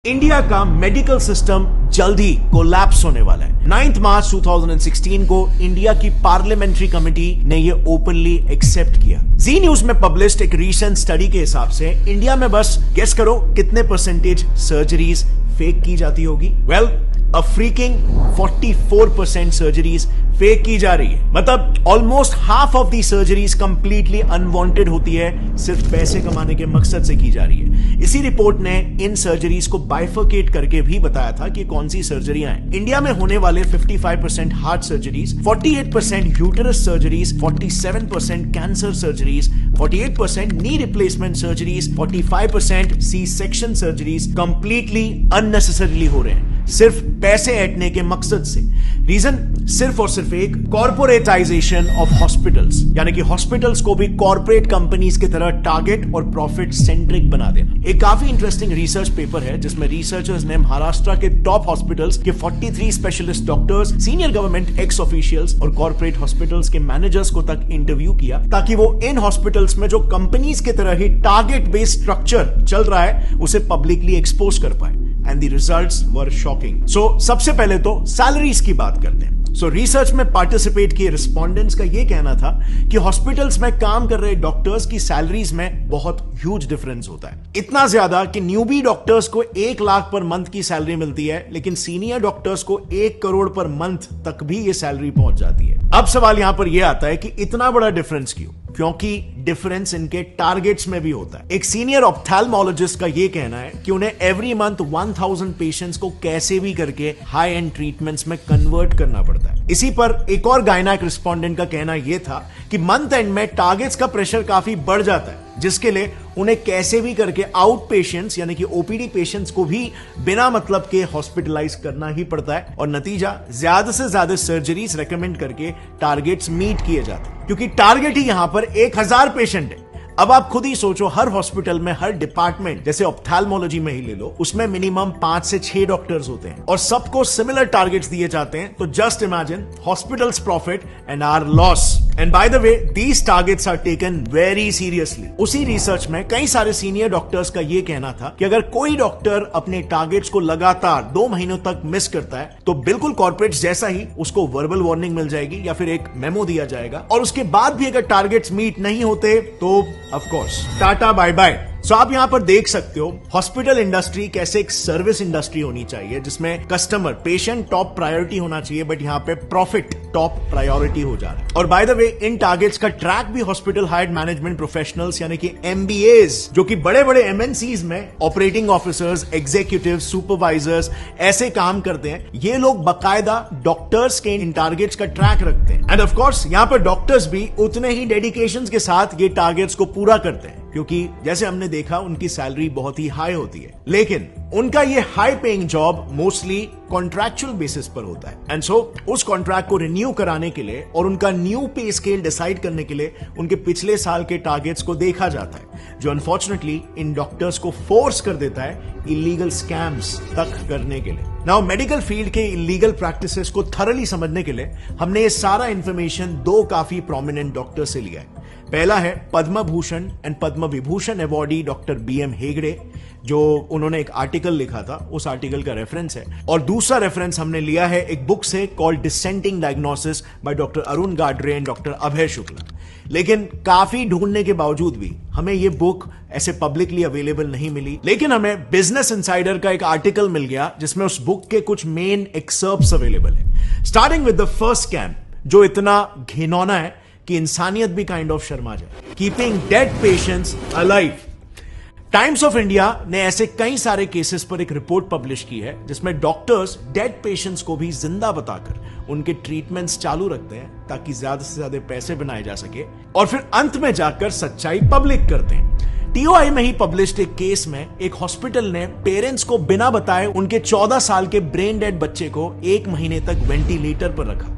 India का medical system जल्द ही collapse होने वाला है। 9 मार्च 2016 को इंडिया की पार्लियामेंट्री कमेटी ने ये ओपनली एक्सेप्ट किया। जी न्यूज में पब्लिश्ड एक रीसेंट स्टडी के हिसाब से इंडिया में बस गेस करो कितने परसेंटेज सर्जरीज फेक की जाती होगी। वेल, अ फ्रीकिंग 44% सर्जरीज फेक की जा रही है। मतलब almost half of the surgeries completely unwanted होती है, सिर्फ पैसे कमाने के मकसद से की जा रही है। इसी रिपोर्ट ने इन सर्जरीज को बाइफर्केट करके भी बताया था कि कौन सी सर्जरियां हैं। इंडिया में होने वाले 55% heart surgeries, 48% uterus surgeries, 47% cancer surgeries, 48% knee replacement surgeries, 45% C section surgeries completely unnecessarily हो रहे हैं, सिर्फ पैसे ऐंठने के मकसद से। रीजन सिर्फ और सिर्फ एक, कॉर्पोरेटाइजेशन ऑफ हॉस्पिटल्स, यानी कि हॉस्पिटल्स को भी कॉर्पोरेट कंपनीज की तरह टारगेट और प्रॉफिट सेंट्रिक बना देना। एक काफी इंटरेस्टिंग रिसर्च पेपर है जिसमें रिसर्चर्स ने महाराष्ट्र के टॉप हॉस्पिटल्स के 43 specialist doctors, senior government x officials और कॉर्पोरेट हॉस्पिटल्स के मैनेजर्स को तक इंटरव्यू किया, ताकि वो इन हॉस्पिटल्स में जो कंपनीज की तरह ही टारगेट बेस्ड स्ट्रक्चर चल रहा है उसे पब्लिकली एक्सपोज कर पाए। And the results were shocking. So, सबसे पहले तो सैलरीज की बात करते हैं। रिसर्च में पार्टिसिपेट किए रिस्पोंडेंट्स का यह कहना था कि हॉस्पिटल्स में काम कर रहे डॉक्टर्स की सैलरीज में बहुत ह्यूज डिफरेंस होता है। इतना ज्यादा कि न्यूबी डॉक्टर्स को 1 लाख पर मंथ की सैलरी मिलती है, लेकिन सीनियर डॉक्टर्स को 1 करोड़ पर मंथ तक भी ये सैलरी पहुंच जाती है। अब सवाल यहां पर यह आता है कि इतना बड़ा डिफरेंस क्यों? क्योंकि डिफरेंस इनके टारगेट्स में भी होता है। एक सीनियर ऑप्थेल्मोलॉजिस्ट का यह कहना है कि उन्हें एवरी मंथ 1000 पेशेंट्स को कैसे भी करके हाई एंड ट्रीटमेंट्स में कन्वर्ट करना पड़ता है। इसी पर एक और गायनेक रिस्पोंडेंट का कहना यह था कि मंथ एंड में टारगेट्स का प्रेशर काफी बढ़ जाता है, जिसके लिए उन्हें कैसे भी करके आउट पेशेंट्स यानी कि ओपीडी पेशेंट्स को भी बिना मतलब के हॉस्पिटलाइज करना ही पड़ता है, और नतीजा ज्यादा से ज्यादा सर्जरीज रेकमेंड करके टारगेट्स मीट किए जाते हैं, क्योंकि टारगेट ही यहां पर 1000 पेशेंट है। अब आप खुद ही सोचो, हर हॉस्पिटल में, हर डिपार्टमेंट, जैसे ऑप्थेल्मोलॉजी में ही ले लो, उसमें मिनिमम 5 से 6 डॉक्टर्स होते हैं और सबको सिमिलर टारगेट्स दिए जाते हैं। तो just imagine hospitals profit and our loss. And by the way, these targets are taken very seriously. उसी रिसर्च में कई सारे सीनियर डॉक्टर्स का यह कहना था कि अगर कोई डॉक्टर अपने टारगेट्स को लगातार 2 महीनों तक मिस करता है तो बिल्कुल कॉर्पोरेट जैसा ही उसको वर्बल वार्निंग मिल जाएगी या फिर एक मेमो दिया जाएगा, और उसके बाद भी अगर टारगेट्स मीट नहीं होते तो of course ta-ta bye bye. So आप यहां पर देख सकते हो हॉस्पिटल इंडस्ट्री कैसे एक सर्विस इंडस्ट्री होनी चाहिए, जिसमें कस्टमर, पेशेंट टॉप प्रायोरिटी होना चाहिए, बट यहां पे प्रॉफिट टॉप प्रायोरिटी हो जा रहा है। और bye the way, in targets का ट्रैक भी हॉस्पिटल हायर्ड मैनेजमेंट प्रोफेशनल्स यानी कि एमबीएस, जो कि बड़े बड़े एमएनसीज में ऑपरेटिंग ऑफिसर्स, एग्जीक्यूटिव, सुपरवाइजर्स ऐसे काम करते हैं। ये लोग बकायदा डॉक्टर्स के इन टारगेट्स का ट्रैक रखते हैं, एंड ऑफ कोर्स यहां पर डॉक्टर्स भी उतने ही डेडिकेशन के साथ ये टारगेट्स को पूरा करते हैं, क्योंकि जैसे हमने देखा उनकी सैलरी बहुत ही हाई होती है। लेकिन उनका ये high paying job mostly contractual basis पर होता है, एंड सो उस कॉन्ट्रैक्ट को रिन्यू कराने के लिए और उनका न्यू पे स्केल डिसाइड करने के लिए उनके पिछले साल के टारगेट्स को देखा जाता है, जो अनफॉर्चुनेटली इन डॉक्टर्स को फोर्स कर देता है इलीगल स्कैम्स तक करने के लिए। नाउ, मेडिकल फील्ड के इलीगल प्रैक्टिसेस को थरली समझने के लिए हमने ये सारा इंफॉर्मेशन 2 काफी प्रोमिनेंट डॉक्टर से लिया है। पहला है Padma Bhushan and Padma Vibhushan awardee doctor B M Hegde, जो उन्होंने एक आर्टिकल लिखा था, उस आर्टिकल का रेफरेंस है। और दूसरा रेफरेंस हमने लिया है एक बुक से called dissenting diagnosis by doctor Arun Gadre and doctor Abhay Shukla. लेकिन काफी ढूंढने के बावजूद भी हमें यह बुक ऐसे पब्लिकली अवेलेबल नहीं मिली, लेकिन हमें बिजनेस इनसाइडर का एक आर्टिकल मिल गया जिसमें उस बुक के कुछ मेन एक्सर्प्ट्स अवेलेबल है। Starting with the first scam, जो इतना घिनौना है कि इंसानियत भी काइंड ऑफ शर्मा जाए। Keeping dead patients alive. Times of India ने ऐसे कई सारे केसेस पर एक रिपोर्ट पब्लिश की है जिसमें डॉक्टर्स डेड पेशेंट्स को भी जिंदा बताकर उनके ट्रीटमेंट्स चालू रखते हैं, ताकि ज्यादा से ज्यादा पैसे बनाए जा सके, और फिर अंत में जाकर सच्चाई पब्लिक करते हैं। टीओआई में ही पब्लिश्ड एक केस में एक हॉस्पिटल ने पेरेंट्स को बिना बताए उनके 14 साल के ब्रेन डेड बच्चे को 1 महीने तक वेंटिलेटर पर रखा।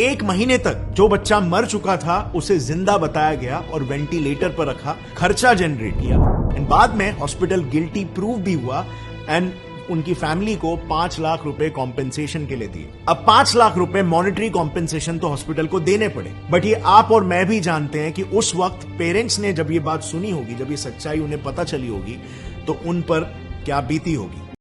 1 महीने तक जो बच्चा मर चुका था उसे जिंदा बताया गया और वेंटिलेटर पर रखा, खर्चा जनरेट किया, एंड बाद में हॉस्पिटल गिल्टी प्रूव भी हुआ, एंड उनकी फैमिली को 5 लाख रुपए कॉम्पेंसेशन के लिए दिए। अब 5 लाख रुपए मॉनेटरी कॉम्पेंसेशन तो हॉस्पिटल को देने पड़े, बट ये आप और मैं भी जानते हैं कि उस वक्त पेरेंट्स ने जब ये बात सुनी होगी, जब ये सच्चाई उन्हें पता चली होगी, तो उन पर क्या बीती होगी।